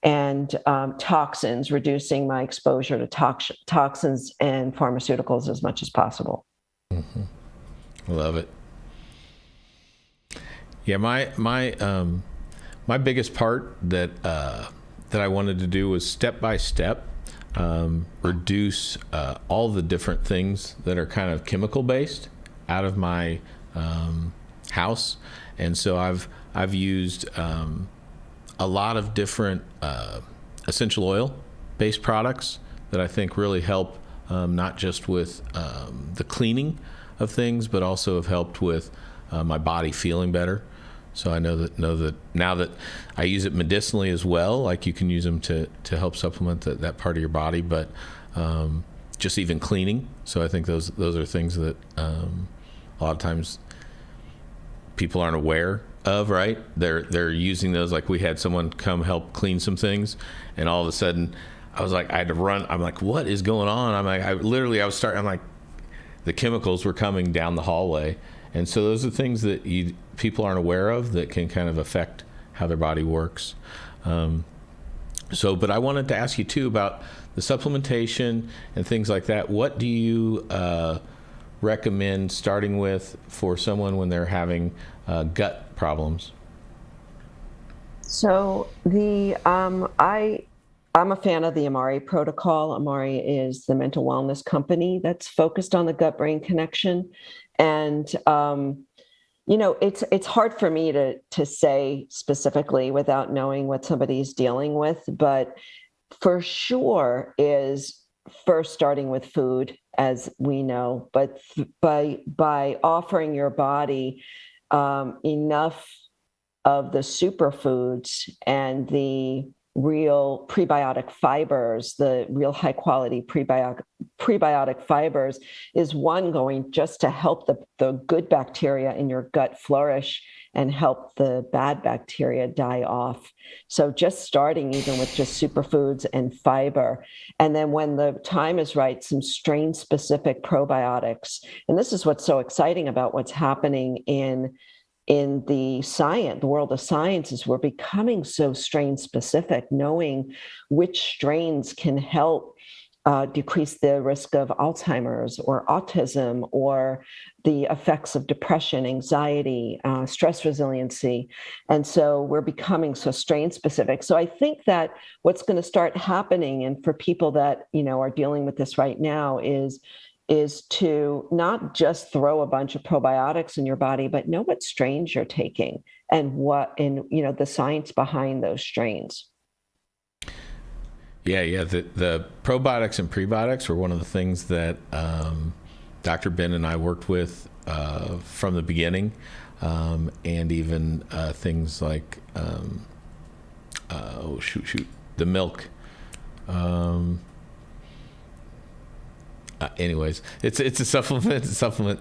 and toxins, reducing my exposure to toxins and pharmaceuticals as much as possible. Mm-hmm. Love it. Yeah, my biggest part that I wanted to do was step by step reduce all the different things that are kind of chemical based out of my house, and so I've used a lot of different essential oil based products that I think really help not just with the cleaning of things, but also have helped with my body feeling better. So I know that now that I use it medicinally as well, like you can use them to help supplement that part of your body, but just even cleaning. So I think those are things that a lot of times people aren't aware of, right? They're using those. Like we had someone come help clean some things, and all of a sudden I was like, I had to run. I'm like, what is going on? I'm like, I'm like, the chemicals were coming down the hallway. And so those are things that people aren't aware of that can kind of affect how their body works. But I wanted to ask you too about the supplementation and things like that. What do you recommend starting with for someone when they're having gut problems? So I'm a fan of the Amari protocol. Amari is the mental wellness company that's focused on the gut-brain connection. And, it's hard for me to say specifically without knowing what somebody's dealing with, but for sure is first starting with food, as we know, but by offering your body enough of the superfoods and the real prebiotic fibers, the real high quality prebiotic fibers, is one going just to help the good bacteria in your gut flourish and help the bad bacteria die off. So just starting even with just superfoods and fiber. And then when the time is right, some strain specific probiotics. And this is what's so exciting about what's happening in the world of science, is we're becoming so strain specific, knowing which strains can help decrease the risk of Alzheimer's or autism or the effects of depression, anxiety, stress resiliency. And so we're becoming so strain specific. So I think that what's going to start happening, and for people that, are dealing with this right now, is to not just throw a bunch of probiotics in your body, but know what strains you're taking and the science behind those strains. Yeah. The probiotics and prebiotics were one of the things that Dr. Ben and I worked with from the beginning, and even things like the milk. Anyways, it's a supplement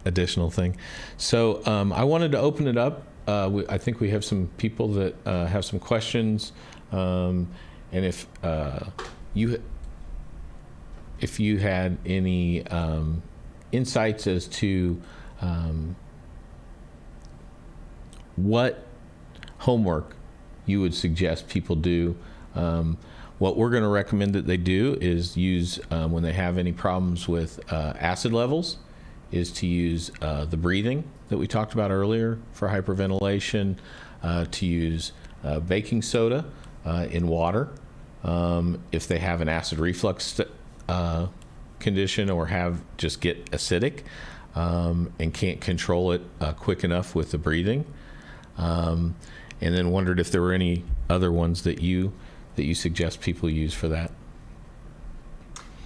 additional thing. So I wanted to open it up. I think we have some people that have some questions, and if you had any insights as to what homework you would suggest people do. What we're going to recommend that they do is use, when they have any problems with acid levels, is to use the breathing that we talked about earlier for hyperventilation, to use baking soda in water. If they have an acid reflux condition or get acidic and can't control it quick enough with the breathing. And then wondered if there were any other ones that you suggest people use for that.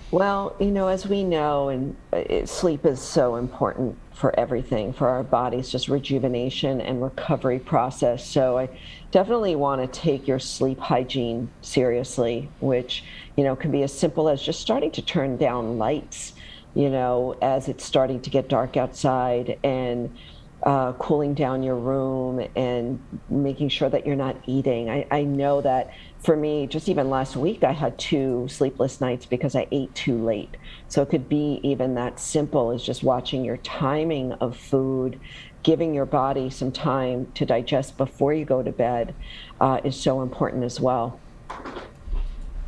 Well, as we know, and sleep is so important for everything, for our bodies, just rejuvenation and recovery process. So I definitely want to take your sleep hygiene seriously, which, can be as simple as just starting to turn down lights, as it's starting to get dark outside, and cooling down your room and making sure that you're not eating. I know that for me, just even last week, I had 2 sleepless nights because I ate too late. So it could be even that simple as just watching your timing of food, giving your body some time to digest before you go to bed is so important as well.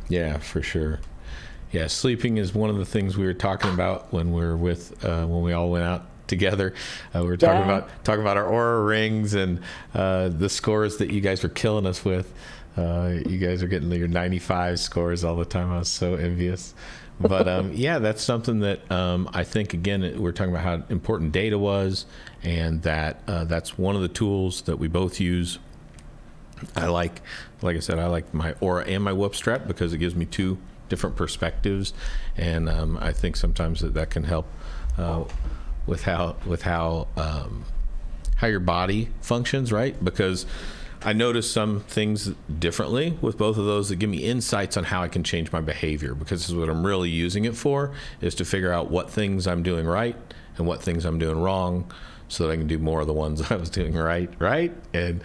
Yeah, for sure. Yeah, sleeping is one of the things we were talking about when we were when we all went out together. We were talking about our Aura rings and the scores that you guys were killing us with. You guys are getting your 95 scores all the time. I was so envious. But yeah, that's something that I think, again, we're talking about how important data was, and that that's one of the tools that we both use. Like I said, I like my Aura and my Whoop Strap because it gives me two different perspectives, and I think sometimes that can help with how your body functions, right? Because I notice some things differently with both of those that give me insights on how I can change my behavior, because this is what I'm really using it for, is to figure out what things I'm doing right and what things I'm doing wrong, so that I can do more of the ones I was doing right, and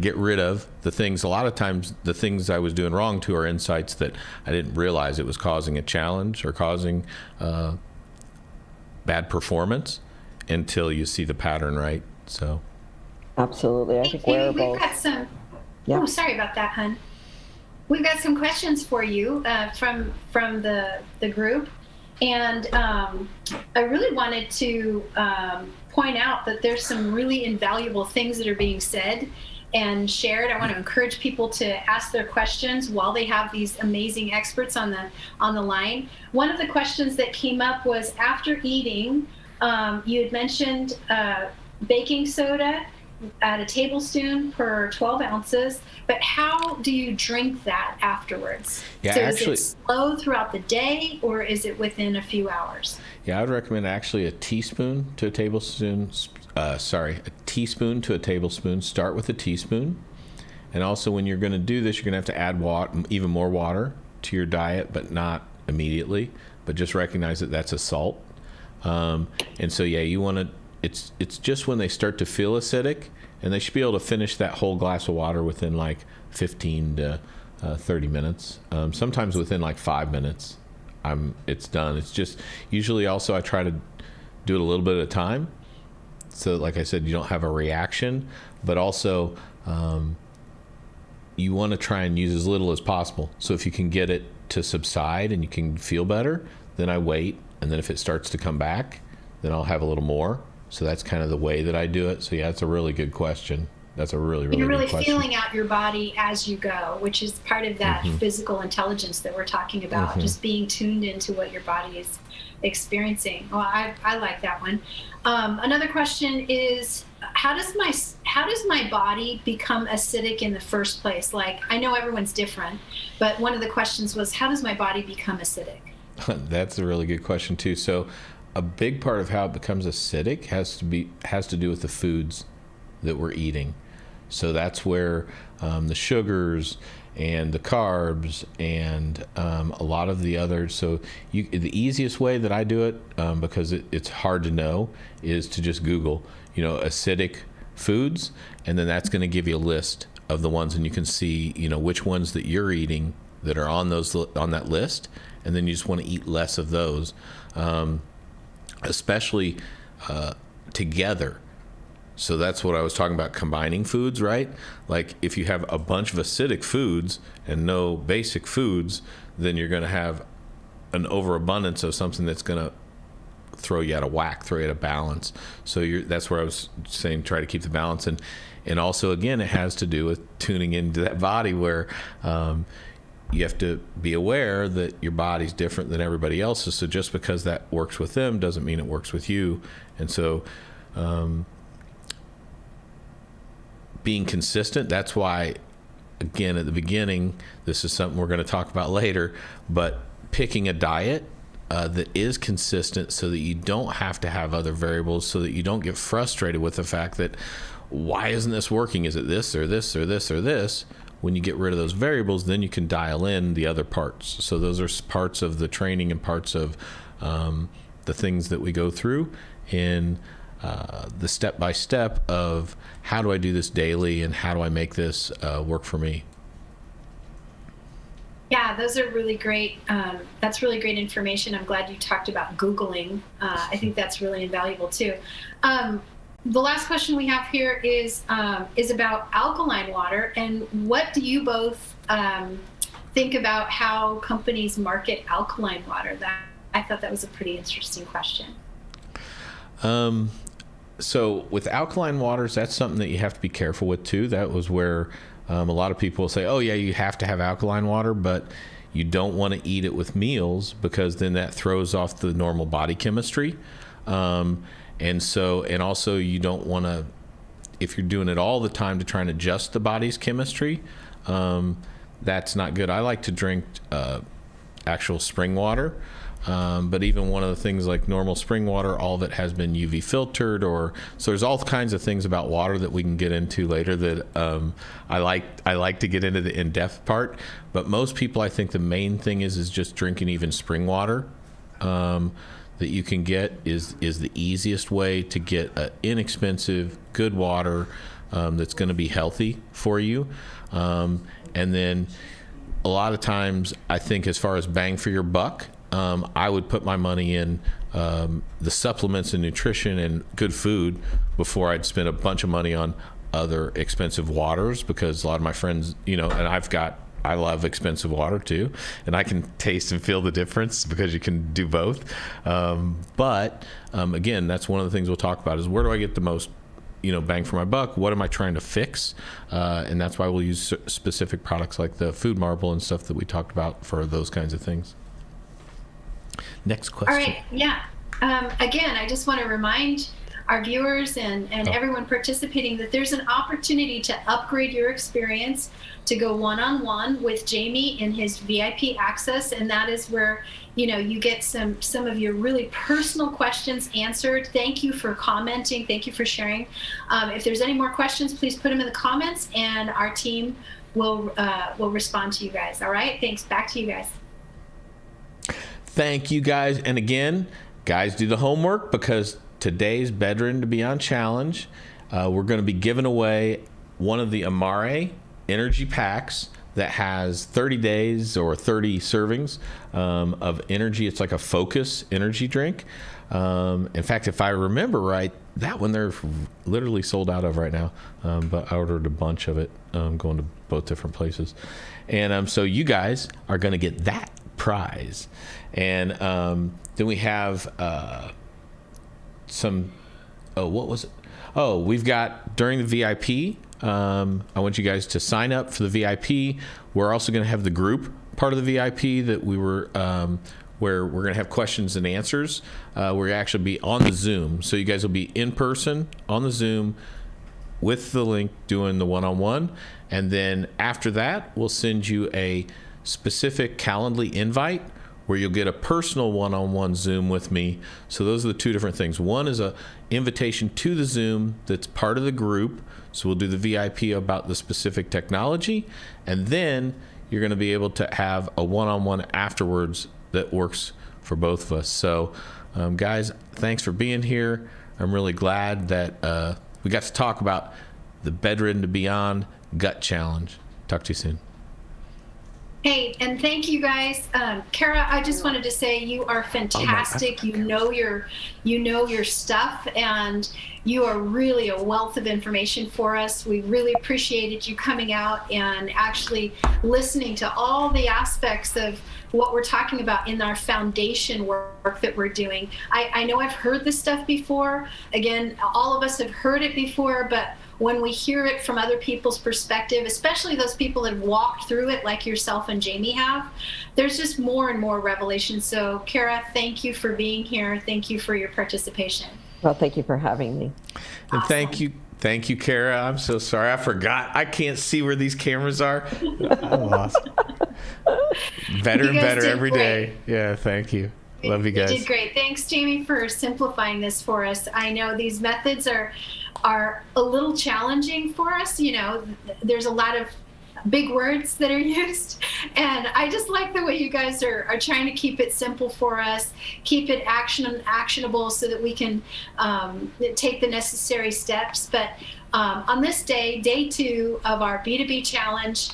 get rid of the things. A lot of times the things I was doing wrong too are insights that I didn't realize it was causing a challenge or causing bad performance until you see the pattern, right? So absolutely. I think wearables. We've got some. Yeah. Oh, sorry about that, hun. We've got some questions for you from the group, and I really wanted to point out that there's some really invaluable things that are being said and shared. I want to encourage people to ask their questions while they have these amazing experts on the line. One of the questions that came up was, after eating, you had mentioned baking soda at a tablespoon per 12 ounces, but how do you drink that afterwards? Yeah, so actually, is it slow throughout the day, or is it within a few hours? Yeah, I would recommend actually a teaspoon to a tablespoon. A teaspoon to a tablespoon. Start with a teaspoon. And also, when you're going to do this, you're going to have to add even more water to your diet, but not immediately. But just recognize that that's a salt. And so, yeah, you want to. It's just when they start to feel acidic, and they should be able to finish that whole glass of water within like 15 to 30 minutes. Sometimes within like 5 minutes, it's done. It's just usually also I try to do it a little bit at a time. So like I said, you don't have a reaction, but also you want to try and use as little as possible. So if you can get it to subside and you can feel better, then I wait. And then if it starts to come back, then I'll have a little more. So that's kind of the way that I do it. So yeah, it's a really good question. That's a really good question. You're really feeling out your body as you go, which is part of that physical intelligence that we're talking about, just being tuned into what your body is experiencing. Well, I like that one. Another question is, how does my body become acidic in the first place? Like, I know everyone's different, but one of the questions was, how does my body become acidic? That's a really good question too. So a big part of how it becomes acidic has to do with the foods that we're eating. So that's where the sugars and the carbs and a lot of the others. So the easiest way that I do it, because it's hard to know, is to just Google, acidic foods, and then that's going to give you a list of the ones, and you can see, which ones that you're eating that are on that list, and then you just want to eat less of those. Especially together. So that's what I was talking about, combining foods, right? Like if you have a bunch of acidic foods and no basic foods, then you're going to have an overabundance of something that's going to throw you out of whack, throw you out of balance. So that's where I was saying, try to keep the balance. And also, again, it has to do with tuning into that body where you have to be aware that your body's different than everybody else's. So just because that works with them doesn't mean it works with you. And so being consistent, that's why, again, at the beginning, this is something we're going to talk about later, but picking a diet that is consistent so that you don't have to have other variables, so that you don't get frustrated with the fact that, why isn't this working? Is it this or this or this or this? When you get rid of those variables, then you can dial in the other parts. So those are parts of the training and parts of the things that we go through in the step-by-step of how do I do this daily and how do I make this work for me. Yeah, those are really great. That's really great information. I'm glad you talked about Googling. I think that's really invaluable too. The last question we have here is about alkaline water, and what do you both think about how companies market alkaline water? I thought that was a pretty interesting question. So with alkaline waters, that's something that you have to be careful with too. That was where a lot of people say, oh yeah, you have to have alkaline water, but you don't want to eat it with meals because then that throws off the normal body chemistry. And also you don't want to, if you're doing it all the time to try and adjust the body's chemistry, that's not good. I like to drink actual spring water. But even one of the things like normal spring water, all of it has been UV filtered, so there's all kinds of things about water that we can get into later that I like to get into the in-depth part. But most people, I think the main thing is just drinking even spring water that you can get is the easiest way to get inexpensive, good water that's going to be healthy for you. And then a lot of times, I think as far as bang for your buck, I would put my money in the supplements and nutrition and good food before I'd spend a bunch of money on other expensive waters, because a lot of my friends, and I love expensive water too, and I can taste and feel the difference because you can do both. But again, that's one of the things we'll talk about is where do I get the most bang for my buck? What am I trying to fix? And that's why we'll use specific products like the food marble and stuff that we talked about for those kinds of things. Next question. All right. Yeah. Again, I just want to remind our viewers and everyone participating that there's an opportunity to upgrade your experience, to go one-on-one with Jamie in his VIP access. And that is where, you get some of your really personal questions answered. Thank you for commenting. Thank you for sharing. If there's any more questions, please put them in the comments and our team will respond to you guys. All right. Thanks. Back to you guys. Thank you, guys. And again, guys, do the homework, because today's BedRidden to Beyond Challenge, we're going to be giving away one of the Amare energy packs that has 30 days or 30 servings of energy. It's like a focus energy drink. In fact, if I remember right, that one they're literally sold out of right now. But I ordered a bunch of it going to both different places. And so you guys are going to get that prize. And then we have what was it? Oh, we've got during the VIP, I want you guys to sign up for the VIP. We're also going to have the group part of the VIP that we were where we're going to have questions and answers. We're going to actually be on the Zoom. So you guys will be in person on the Zoom with the link doing the one-on-one. And then after that, we'll send you a specific Calendly invite where you'll get a personal one-on-one Zoom with me. So those are the two different things. One is a invitation to the Zoom that's part of the group. So we'll do the VIP about the specific technology. And then you're going to be able to have a one-on-one afterwards that works for both of us. So guys, thanks for being here. I'm really glad that we got to talk about the BedRidden to Beyond Gut Challenge. Talk to you soon. Hey, and thank you guys. Kara, I just wanted to say you are fantastic. You know your stuff, and you are really a wealth of information for us. We really appreciated you coming out and actually listening to all the aspects of what we're talking about in our foundation work that we're doing. I know I've heard this stuff before. Again, all of us have heard it before, but when we hear it from other people's perspective, especially those people that have walked through it like yourself and Jamie have, there's just more and more revelation. So Kara, thank you for being here. Thank you for your participation. Well, thank you for having me. And awesome. Thank you, Kara. I'm so sorry. I forgot. I can't see where these cameras are. I'm lost. Better and better every day. Yeah, thank you. Love you guys. You did great. Thanks, Jamie, for simplifying this for us. I know these methods are a little challenging for us. There's a lot of big words that are used, and I just like the way you guys are trying to keep it simple for us, keep it actionable so that we can take the necessary steps. But on this day 2 of our B2B challenge,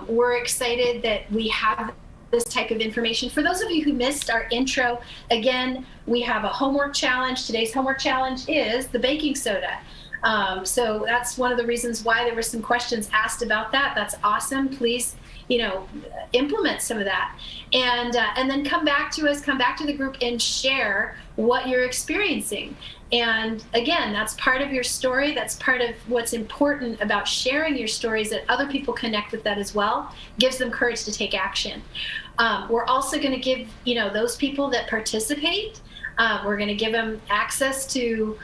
we're excited that we have this type of information. For those of you who missed our intro, again, we have a homework challenge. Today's homework challenge is the baking soda. So that's one of the reasons why there were some questions asked about that. That's awesome. Please implement some of that, and then come back to the group and share what you're experiencing. And again, that's part of your story. That's part of what's important about sharing your stories, that other people connect with that as well. Gives them courage to take action. We're also going to give, those people that participate, we're going to give them access to,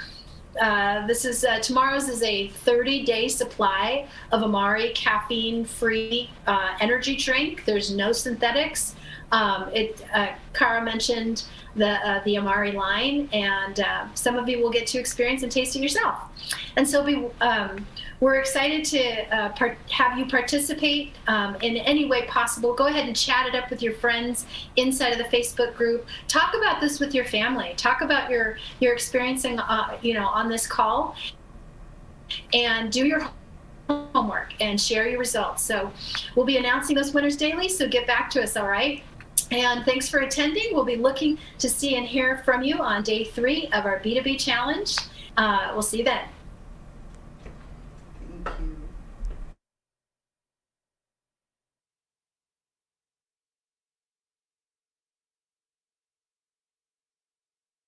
tomorrow's is a 30-day supply of Amari caffeine-free energy drink. There's no synthetics. Cara mentioned the Amari line, and some of you will get to experience and taste it yourself. And so we're excited to have you participate in any way possible. Go ahead and chat it up with your friends inside of the Facebook group. Talk about this with your family. Talk about your experiencing on this call, and do your homework and share your results. So we'll be announcing those winners daily, so get back to us, all right? And thanks for attending. We'll be looking to see and hear from you on day 3 of our B2B challenge. We'll see you then. Thank you.